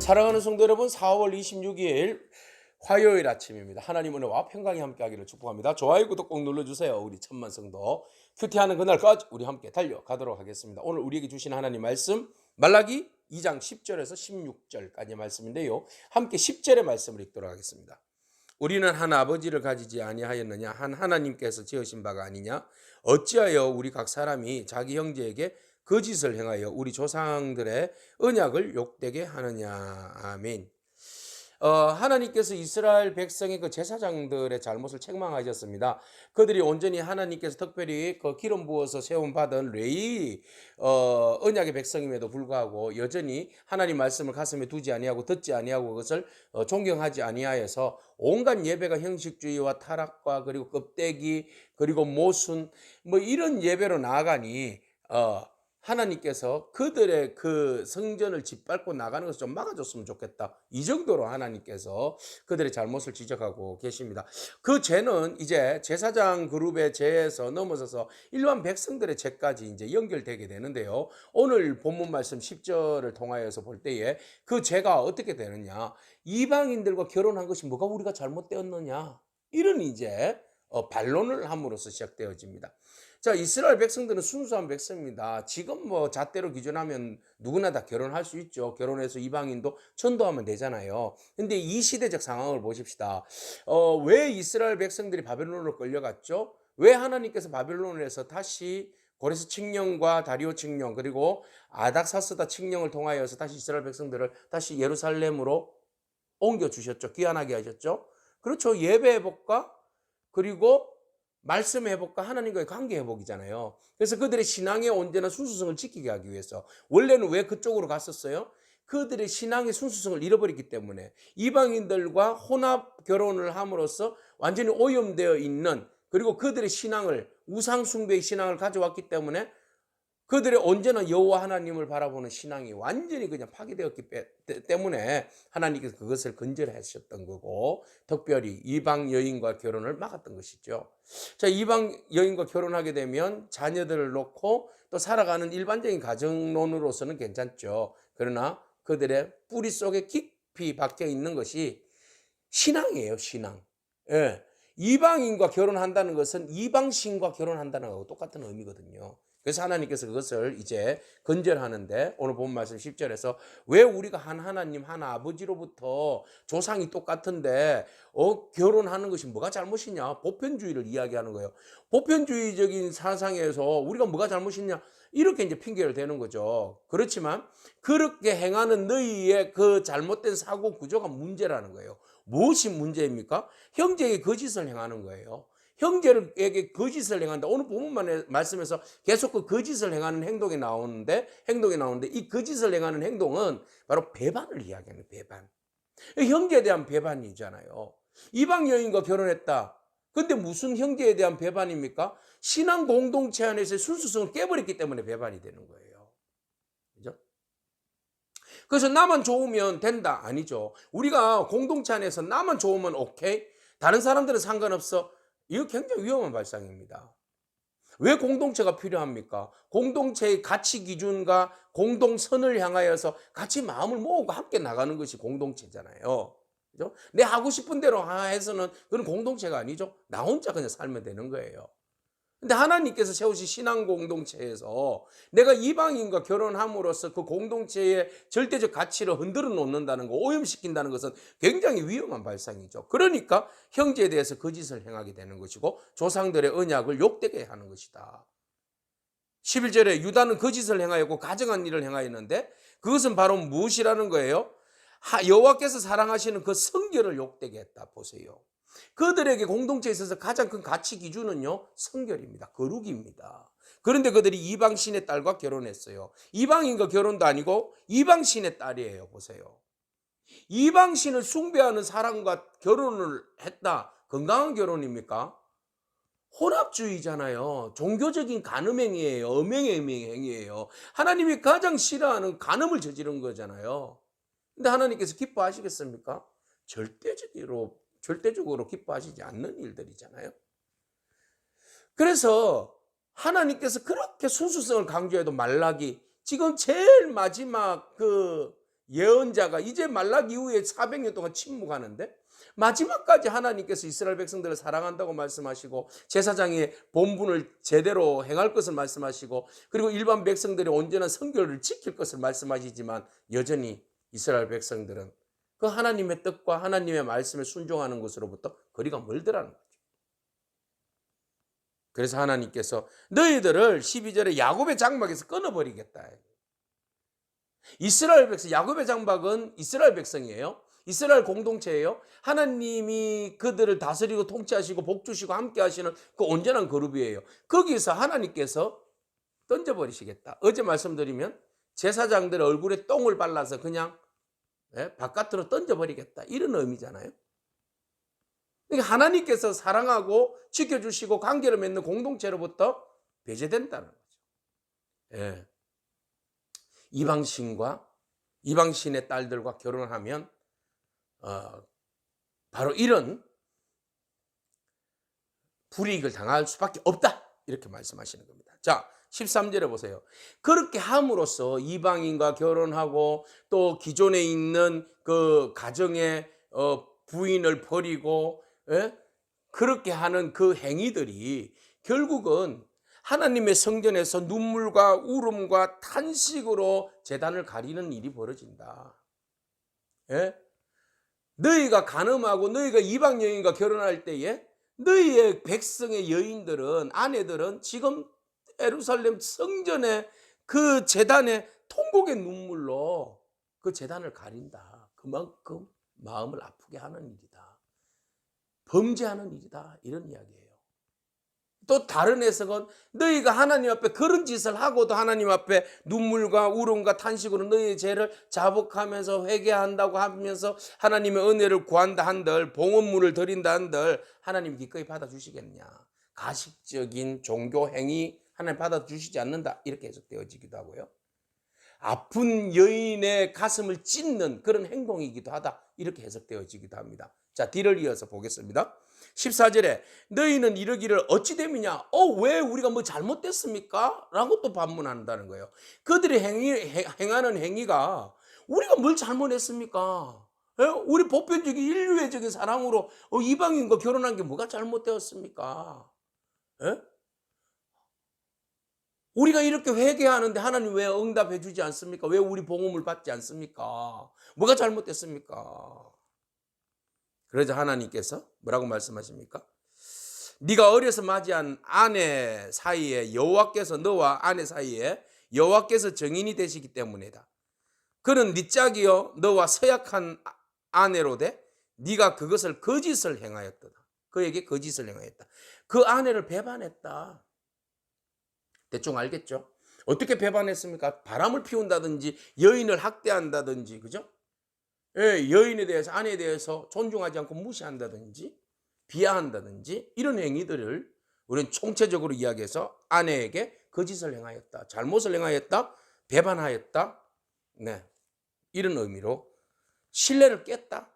사랑하는 성도 여러분, 4월 26일 화요일 아침입니다. 하나님 은혜와 평강이 함께하기를 축복합니다. 좋아요, 구독 꼭 눌러주세요. 우리 천만 성도 큐티하는 그날까지 우리 함께 달려가도록 하겠습니다. 오늘 우리에게 주신 하나님 말씀 말라기 2장 10절에서 16절까지 말씀인데요. 함께 10절의 말씀을 읽도록 하겠습니다. 우리는 한 아버지를 가지지 아니하였느냐? 한 하나님께서 지으신 바가 아니냐? 어찌하여 우리 각 사람이 자기 형제에게 거짓을 행하여 우리 조상들의 언약을 욕되게 하느냐? 아멘. 하나님께서 이스라엘 백성의 그 제사장들의 잘못을 책망하셨습니다. 그들이 온전히 하나님께서 특별히 그 기름 부어서 세움 받은 레위 언약의 백성임에도 불구하고 여전히 하나님 말씀을 가슴에 두지 아니하고 듣지 아니하고 그것을 존경하지 아니하여서 온갖 예배가 형식주의와 타락과 그리고 껍데기 그리고 모순 뭐 이런 예배로 나아가니 하나님께서 그들의 그 성전을 짓밟고 나가는 것을 좀 막아줬으면 좋겠다. 이 정도로 하나님께서 그들의 잘못을 지적하고 계십니다. 그 죄는 이제 제사장 그룹의 죄에서 넘어서서 일반 백성들의 죄까지 이제 연결되게 되는데요. 오늘 본문 말씀 10절을 통하여서 볼 때에 그 죄가 어떻게 되느냐? 이방인들과 결혼한 것이 뭐가 우리가 잘못되었느냐? 이런 이제 반론을 함으로써 시작되어집니다. 자, 이스라엘 백성들은 순수한 백성입니다. 지금 뭐 잣대로 기준하면 누구나 다 결혼할 수 있죠. 결혼해서 이방인도 전도하면 되잖아요. 근데 이 시대적 상황을 보십시다. 왜 이스라엘 백성들이 바벨론으로 끌려갔죠? 왜 하나님께서 바벨론에서 다시 고레스 칙령과 다리오 칙령 그리고 아닥사스다 칙령을 통하여서 다시 이스라엘 백성들을 다시 예루살렘으로 옮겨주셨죠. 귀환하게 하셨죠. 그렇죠. 예배 회복과 그리고 말씀 회복과 하나님과의 관계 회복이잖아요. 그래서 그들의 신앙의 온전한 순수성을 지키게 하기 위해서 원래는 왜 그쪽으로 갔었어요? 그들의 신앙의 순수성을 잃어버렸기 때문에 이방인들과 혼합 결혼을 함으로써 완전히 오염되어 있는 그리고 그들의 신앙을 우상 숭배의 신앙을 가져왔기 때문에 그들의 온전한 여호와 하나님을 바라보는 신앙이 완전히 그냥 파괴되었기 때문에 하나님께서 그것을 건절하셨던 거고 특별히 이방 여인과 결혼을 막았던 것이죠. 자, 이방 여인과 결혼하게 되면 자녀들을 놓고 또 살아가는 일반적인 가정론으로서는 괜찮죠. 그러나 그들의 뿌리 속에 깊이 박혀 있는 것이 신앙이에요, 신앙. 예. 이방인과 결혼한다는 것은 이방신과 결혼한다는 것하고 똑같은 의미거든요. 그래서 하나님께서 그것을 이제 건절하는데 오늘 본 말씀 10절에서 왜 우리가 한 하나님 한 아버지로부터 조상이 똑같은데 결혼하는 것이 뭐가 잘못이냐? 보편주의를 이야기하는 거예요. 보편주의적인 사상에서 우리가 뭐가 잘못이냐? 이렇게 이제 핑계를 대는 거죠. 그렇지만 그렇게 행하는 너희의 그 잘못된 사고 구조가 문제라는 거예요. 무엇이 문제입니까? 형제에게 거짓을 행하는 거예요. 형제에게 거짓을 행한다. 오늘 본문 말씀에서 계속 그 거짓을 행하는 행동이 나오는데 이 거짓을 행하는 행동은 바로 배반을 이야기하는 배반. 형제에 대한 배반이잖아요. 이방 여인과 결혼했다. 근데 무슨 형제에 대한 배반입니까? 신앙 공동체 안에서의 순수성을 깨버렸기 때문에 배반이 되는 거예요. 그죠? 그래서 나만 좋으면 된다. 아니죠. 우리가 공동체 안에서 나만 좋으면 오케이. 다른 사람들은 상관없어. 이거 굉장히 위험한 발상입니다. 왜 공동체가 필요합니까? 공동체의 가치 기준과 공동선을 향하여서 같이 마음을 모으고 함께 나가는 것이 공동체잖아요. 그죠? 내 하고 싶은 대로 해서는 그건 공동체가 아니죠. 나 혼자 그냥 살면 되는 거예요. 근데 하나님께서 세우신 신앙 공동체에서 내가 이방인과 결혼함으로써 그 공동체의 절대적 가치를 흔들어 놓는다는 거, 오염시킨다는 것은 굉장히 위험한 발상이죠. 그러니까 형제에 대해서 거짓을 행하게 되는 것이고 조상들의 언약을 욕되게 하는 것이다. 11절에 유다는 거짓을 행하였고 가증한 일을 행하였는데 그것은 바로 무엇이라는 거예요? 여호와께서 사랑하시는 그 성결을 욕되게 했다. 보세요. 그들에게 공동체에 있어서 가장 큰 가치 기준은요, 성결입니다. 거룩입니다. 그런데 그들이 이방신의 딸과 결혼했어요. 이방인과 결혼도 아니고 이방신의 딸이에요. 보세요. 이방신을 숭배하는 사람과 결혼을 했다. 건강한 결혼입니까? 혼합주의잖아요. 종교적인 간음행위예요. 음행행위예요. 하나님이 가장 싫어하는 간음을 저지른 거잖아요. 근데 하나님께서 기뻐하시겠습니까? 절대적으로 기뻐하시지 않는 일들이잖아요. 그래서 하나님께서 그렇게 순수성을 강조해도 말라기 지금 제일 마지막 그 예언자가 이제 말라기 이후에 400년 동안 침묵하는데 마지막까지 하나님께서 이스라엘 백성들을 사랑한다고 말씀하시고 제사장의 본분을 제대로 행할 것을 말씀하시고 그리고 일반 백성들이 온전한 성결을 지킬 것을 말씀하시지만 여전히 이스라엘 백성들은 그 하나님의 뜻과 하나님의 말씀에 순종하는 것으로부터 거리가 멀더라는 거죠. 그래서 하나님께서 너희들을 12절에 야곱의 장막에서 끊어버리겠다. 이스라엘 백성, 야곱의 장막은 이스라엘 백성이에요. 이스라엘 공동체예요. 하나님이 그들을 다스리고 통치하시고 복주시고 함께 하시는 그 온전한 그룹이에요. 거기서 하나님께서 던져버리시겠다. 어제 말씀드리면 제사장들의 얼굴에 똥을 발라서 그냥 바깥으로 던져버리겠다. 이런 의미잖아요. 그러니까 하나님께서 사랑하고 지켜주시고 관계를 맺는 공동체로부터 배제된다는 거죠. 예. 이방신과 이방신의 딸들과 결혼하면 바로 이런 불이익을 당할 수밖에 없다. 이렇게 말씀하시는 겁니다. 자, 13절에 보세요. 그렇게 함으로써 이방인과 결혼하고 또 기존에 있는 그 가정의 부인을 버리고 그렇게 하는 그 행위들이 결국은 하나님의 성전에서 눈물과 울음과 탄식으로 제단을 가리는 일이 벌어진다. 너희가 간음하고 너희가 이방 여인과 결혼할 때에 너희의 백성의 여인들은 아내들은 지금 예루살렘 성전의 그 제단의 통곡의 눈물로 그 제단을 가린다. 그만큼 마음을 아프게 하는 일이다. 범죄하는 일이다. 이런 이야기예요. 또 다른 해석은 너희가 하나님 앞에 그런 짓을 하고도 하나님 앞에 눈물과 울음과 탄식으로 너희의 죄를 자복하면서 회개한다고 하면서 하나님의 은혜를 구한다 한들 봉헌물을 드린다 한들 하나님 기꺼이 받아주시겠냐. 가식적인 종교 행위 하나님 받아주시지 않는다. 이렇게 해석되어지기도 하고요. 아픈 여인의 가슴을 찢는 그런 행동이기도 하다. 이렇게 해석되어지기도 합니다. 자, 뒤를 이어서 보겠습니다. 14절에 너희는 이러기를 어찌 됨이냐? 왜 우리가 뭐 잘못됐습니까? 라고 또 반문한다는 거예요. 그들이 행하는 행위가 우리가 뭘 잘못했습니까? 우리 보편적인 인류애적인 사랑으로 이방인과 결혼한 게 뭐가 잘못되었습니까? 우리가 이렇게 회개하는데 하나님 왜 응답해 주지 않습니까? 왜 우리 봉헌을 받지 않습니까? 뭐가 잘못됐습니까? 그러자 하나님께서 뭐라고 말씀하십니까? 네가 어려서 맞이한 아내 사이에 여호와께서 너와 아내 사이에 여호와께서 정인이 되시기 때문이다. 그는 네 짝이요 너와 서약한 아내로되 네가 그것을 거짓을 행하였도다. 그에게 거짓을 행하였다. 그 아내를 배반했다. 대충 알겠죠? 어떻게 배반했습니까? 바람을 피운다든지 여인을 학대한다든지, 그죠? 여인에 대해서 아내에 대해서 존중하지 않고 무시한다든지 비하한다든지 이런 행위들을 우리는 총체적으로 이야기해서 아내에게 거짓을 행하였다, 잘못을 행하였다, 배반하였다, 이런 의미로 신뢰를 깼다,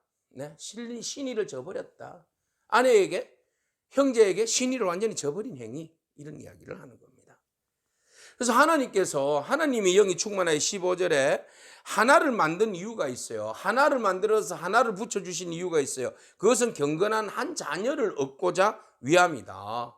신의를 저버렸다, 아내에게 형제에게 신의를 완전히 저버린 행위, 이런 이야기를 하는 겁니다. 그래서 하나님께서 하나님의 영이 충만하여 15절에 하나를 만든 이유가 있어요. 하나를 만들어서 하나를 붙여주신 이유가 있어요. 그것은 경건한 한 자녀를 얻고자 위함이다.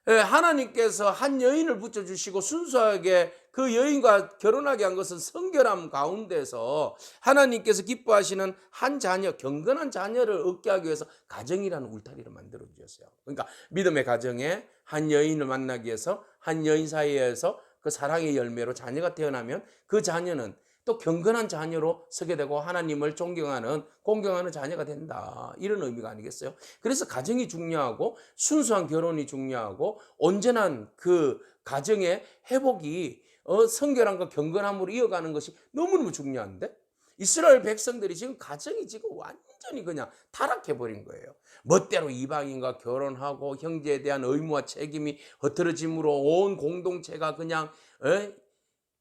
하나님께서 한 여인을 붙여주시고 순수하게 그 여인과 결혼하게 한 것은 성결함 가운데서 하나님께서 기뻐하시는 한 자녀, 경건한 자녀를 얻게 하기 위해서 가정이라는 울타리를 만들어 주셨어요. 그러니까 믿음의 가정에 한 여인을 만나기 위해서 한 여인 사이에서 그 사랑의 열매로 자녀가 태어나면 그 자녀는 또 경건한 자녀로 서게 되고 하나님을 존경하는 공경하는 자녀가 된다. 이런 의미가 아니겠어요? 그래서 가정이 중요하고 순수한 결혼이 중요하고 온전한 그 가정의 회복이 성결함과 경건함으로 이어가는 것이 너무너무 중요한데 이스라엘 백성들이 지금 가정이 지금 완전히 그냥 타락해버린 거예요. 멋대로 이방인과 결혼하고 형제에 대한 의무와 책임이 흐트러짐으로 온 공동체가 그냥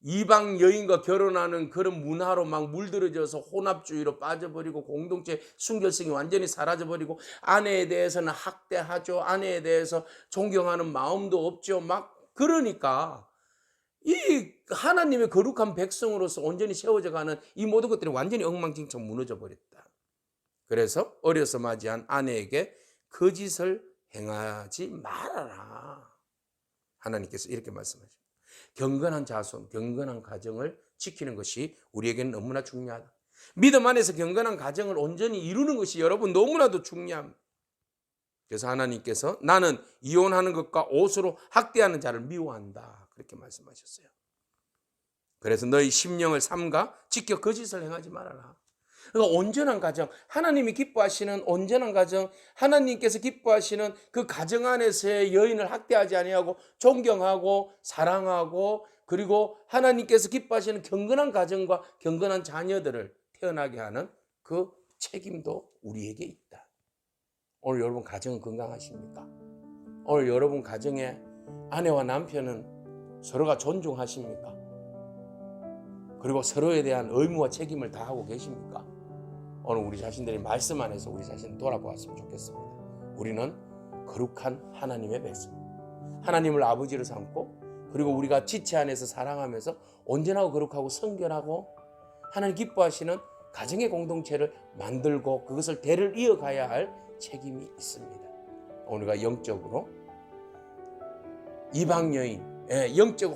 이방 여인과 결혼하는 그런 문화로 막 물들어져서 혼합주의로 빠져버리고 공동체 순결성이 완전히 사라져버리고 아내에 대해서는 학대하죠. 아내에 대해서 존경하는 마음도 없죠. 막 그러니까 이 하나님의 거룩한 백성으로서 온전히 세워져가는 이 모든 것들이 완전히 엉망진창 무너져 버렸다. 그래서 어려서 맞이한 아내에게 거짓을 행하지 말아라. 하나님께서 이렇게 말씀하십니다. 경건한 자손, 경건한 가정을 지키는 것이 우리에게는 너무나 중요하다. 믿음 안에서 경건한 가정을 온전히 이루는 것이 여러분 너무나도 중요합니다. 그래서 하나님께서 나는 이혼하는 것과 옷으로 학대하는 자를 미워한다. 그렇게 말씀하셨어요. 그래서 너희 심령을 삼가 지켜 거짓을 행하지 말아라. 그러니까 온전한 가정, 하나님이 기뻐하시는 온전한 가정, 하나님께서 기뻐하시는 그 가정 안에서의 여인을 학대하지 아니하고 존경하고 사랑하고 그리고 하나님께서 기뻐하시는 경건한 가정과 경건한 자녀들을 태어나게 하는 그 책임도 우리에게 있다. 오늘 여러분 가정은 건강하십니까? 오늘 여러분 가정에 아내와 남편은 서로가 존중하십니까? 그리고 서로에 대한 의무와 책임을 다하고 계십니까? 오늘 우리 자신들이 말씀 안에서 우리 자신을 돌아보았으면 좋겠습니다. 우리는 거룩한 하나님의 백성, 하나님을 아버지로 삼고 그리고 우리가 지체 안에서 사랑하면서 온전하고 거룩하고 성결하고 하나님 기뻐하시는 가정의 공동체를 만들고 그것을 대를 이어가야 할 책임이 있습니다. 우리가 영적으로 이방 여인의 영적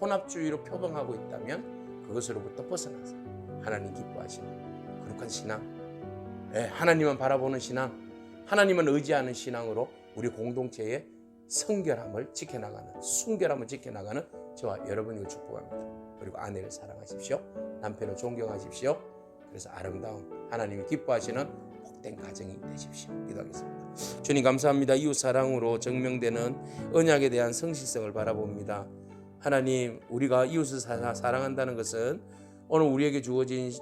혼합주의로 표방하고 있다면 그것으로부터 벗어나서 하나님 기뻐하시는 거룩한 신앙, 하나님만 바라보는 신앙, 하나님만 의지하는 신앙으로 우리 공동체의 성결함을 지켜나가는, 순결함을 지켜나가는 저와 여러분을 축복합니다. 그리고 아내를 사랑하십시오. 남편을 존경하십시오. 그래서 아름다운 하나님이 기뻐하시는 복된 가정이 되십시오. 기도하겠습니다. 주님 감사합니다. 이웃 사랑으로 증명되는 언약에 대한 성실성을 바라봅니다. 하나님, 우리가 이웃을 사랑한다는 것은 오늘 우리에게 주어진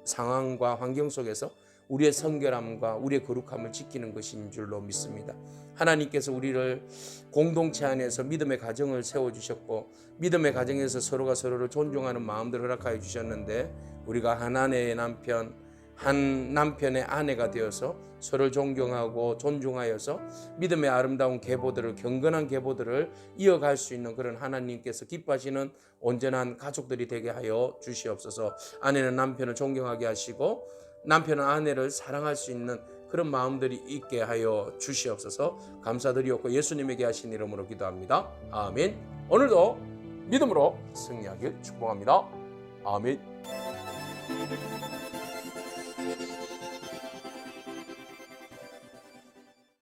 상황과 환경 속에서 우리의 성결함과 우리의 거룩함을 지키는 것인 줄로 믿습니다. 하나님께서 우리를 공동체 안에서 믿음의 가정을 세워주셨고 믿음의 가정에서 서로가 서로를 존중하는 마음들을 허락하여 주셨는데 우리가 한 아내의 남편, 한 남편의 아내가 되어서 서로를 존경하고 존중하여서 믿음의 아름다운 계보들을, 경건한 계보들을 이어갈 수 있는 그런 하나님께서 기뻐하시는 온전한 가족들이 되게 하여 주시옵소서. 아내는 남편을 존경하게 하시고 남편은 아내를 사랑할 수 있는 그런 마음들이 있게 하여 주시옵소서. 감사드리옵고 예수님에게 하신 이름으로 기도합니다. 아멘. 오늘도 믿음으로 승리하길 축복합니다. 아멘.